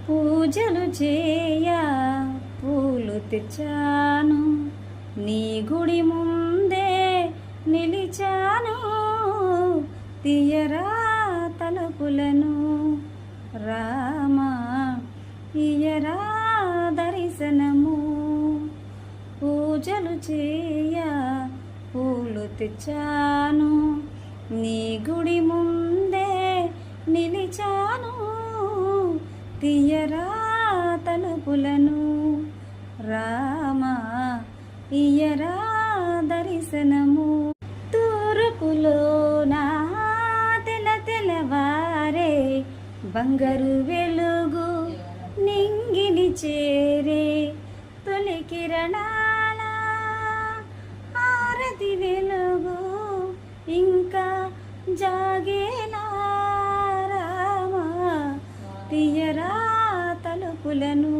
పూజలు చేయ పూలు తెచ్చాను, నీ గుడి ముందే నిలిచాను. తీయరా తలుపులను రామా, ఇయ్యరా దర్శనము. పూజలు చేయ పూలు తెచ్చాను, నీ గుడి ముందే నిలిచాను. తీయరా తలుపులను రామా, ఇయ్యరా దర్శనము. తూర్పులోన తెల్లవారే బంగారు వెలుగు నింగిని చేరే. తొలి కిరణాల హారతి వెలుగు ఇంకా జాగేలా రామా, తీయరా తలుపులను